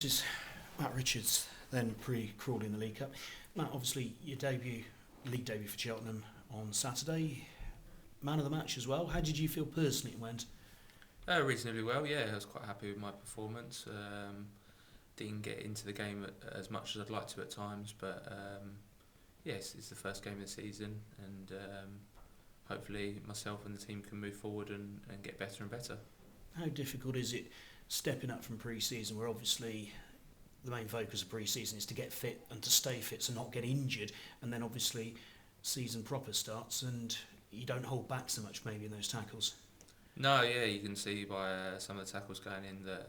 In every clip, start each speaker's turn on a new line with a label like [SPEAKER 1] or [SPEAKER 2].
[SPEAKER 1] This is Matt Richards, then pre-Crawley in the League Cup. Matt, obviously your league debut for Cheltenham on Saturday. Man of the match as well. How did you feel personally it went?
[SPEAKER 2] Reasonably well, yeah. I was quite happy with my performance. Didn't get into the game as much as I'd like to at times, but yes, it's the first game of the season, and hopefully myself and the team can move forward and get better and better.
[SPEAKER 1] How difficult is it stepping up from pre-season, where obviously the main focus of pre-season is to get fit and to stay fit, so not get injured, and then obviously season proper starts and you don't hold back so much maybe in those tackles?
[SPEAKER 2] No, yeah, you can see by some of the tackles going in that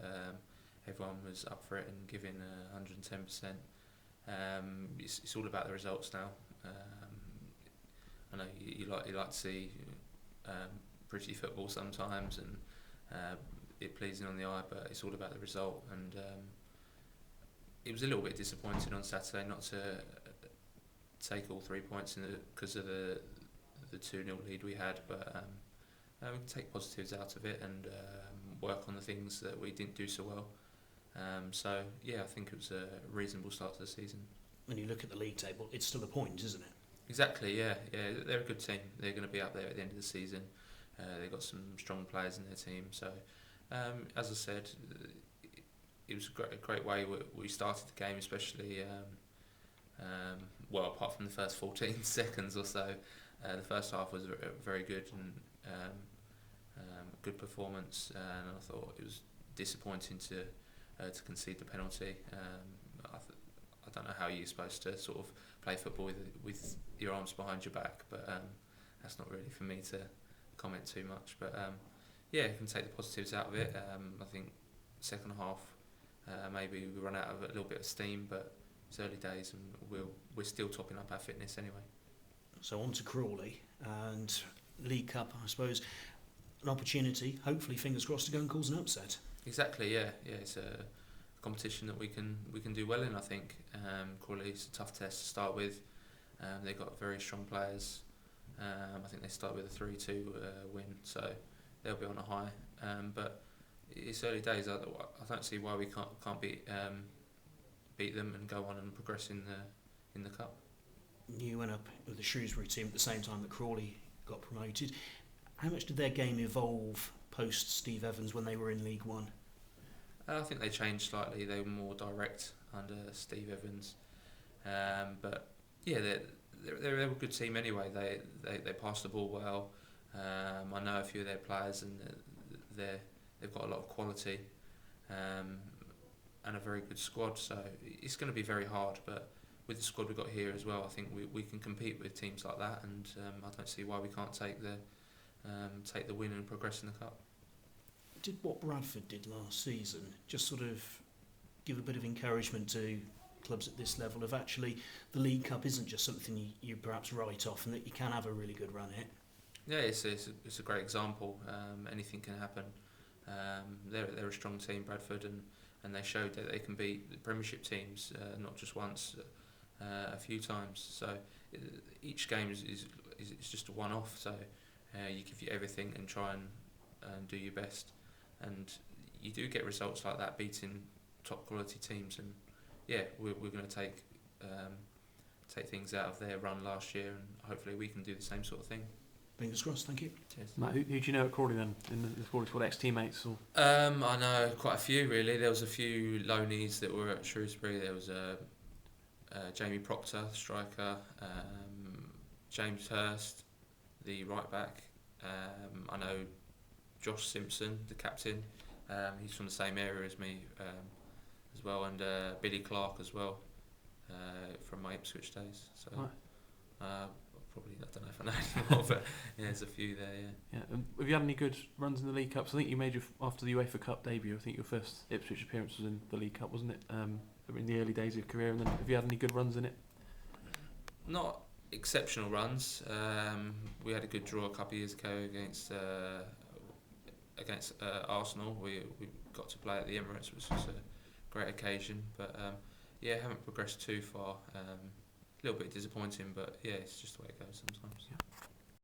[SPEAKER 2] everyone was up for it and giving 110%. It's all about the results now. I know you like to see pretty football sometimes, and it pleasing on the eye, but it's all about the result. And it was a little bit disappointing on Saturday not to take all 3 points because of the 2-0 lead we had, but we can take positives out of it and work on the things that we didn't do so well. So yeah, I think it was a reasonable start to the season.
[SPEAKER 1] When you look at the league table, it's still a point, isn't it?
[SPEAKER 2] Exactly, yeah. They're a good team. They're going to be up there at the end of the season. They've got some strong players in their team. So, as I said, it was a great way we started the game, especially, well, apart from the first 14 seconds or so. The first half was very good and good performance, and I thought it was disappointing to concede the penalty. I don't know how you're supposed to sort of play football with your arms behind your back, but that's not really for me to comment too much. But yeah, you can take the positives out of it. I think second half maybe we run out of a little bit of steam, but it's early days and we're still topping up our fitness anyway.
[SPEAKER 1] So on to Crawley and League Cup, I suppose, an opportunity, hopefully fingers crossed, to go and cause an upset.
[SPEAKER 2] Exactly, yeah. It's a competition that we can do well in. I think Crawley's a tough test to start with. They've got very strong players. I think they start with a 3-2 win, so they'll be on a high. But it's early days. I don't see why we can't beat them and go on and progress in the cup.
[SPEAKER 1] You went up with the Shrewsbury team at the same time that Crawley got promoted. How much did their game evolve post Steve Evans when they were in League One?
[SPEAKER 2] I think they changed slightly. They were more direct under Steve Evans, but yeah, they're a good team anyway. They pass the ball well. I know a few of their players, and they've got a lot of quality and a very good squad. So it's going to be very hard, but with the squad we've got here as well, I think we can compete with teams like that, and I don't see why we can't take the win and progress in the cup.
[SPEAKER 1] Did what Bradford did last season just sort of give a bit of encouragement to clubs at this level of actually the League Cup isn't just something you perhaps write off, and that you can have a really good run at it?
[SPEAKER 2] Yeah, it's a great example. Anything can happen. They're a strong team, Bradford, and they showed that they can beat the Premiership teams not just once, a few times. So each game is just a one-off. So you give you everything and try and do your best, and you do get results like that, beating top quality teams. And yeah, we're going to take things out of their run last year, and hopefully we can do the same sort of thing.
[SPEAKER 1] Fingers crossed. Thank you.
[SPEAKER 2] Cheers.
[SPEAKER 3] Matt, who do you know at Crawley then? In the Crawley squad, ex-teammates or?
[SPEAKER 2] I know quite a few really. There was a few loanees that were at Shrewsbury. There was Jamie Proctor, striker, James Hurst, the right back. I know Josh Simpson, the captain. He's from the same area as me as well, and Billy Clark as well from my Ipswich days. So probably, I don't know if I know anymore, but yeah, there's a few there.
[SPEAKER 3] Yeah. Have you had any good runs in the League Cups? I think you made after the UEFA Cup debut. I think your first Ipswich appearance was in the League Cup, wasn't it? In the early days of your career, and then have you had any good runs in it?
[SPEAKER 2] Not exceptional runs. We had a good draw a couple of years ago against Arsenal. We got to play at the Emirates, which was a great occasion. But yeah, haven't progressed too far. A little bit disappointing, but yeah, it's just the way it goes sometimes.
[SPEAKER 3] Yeah.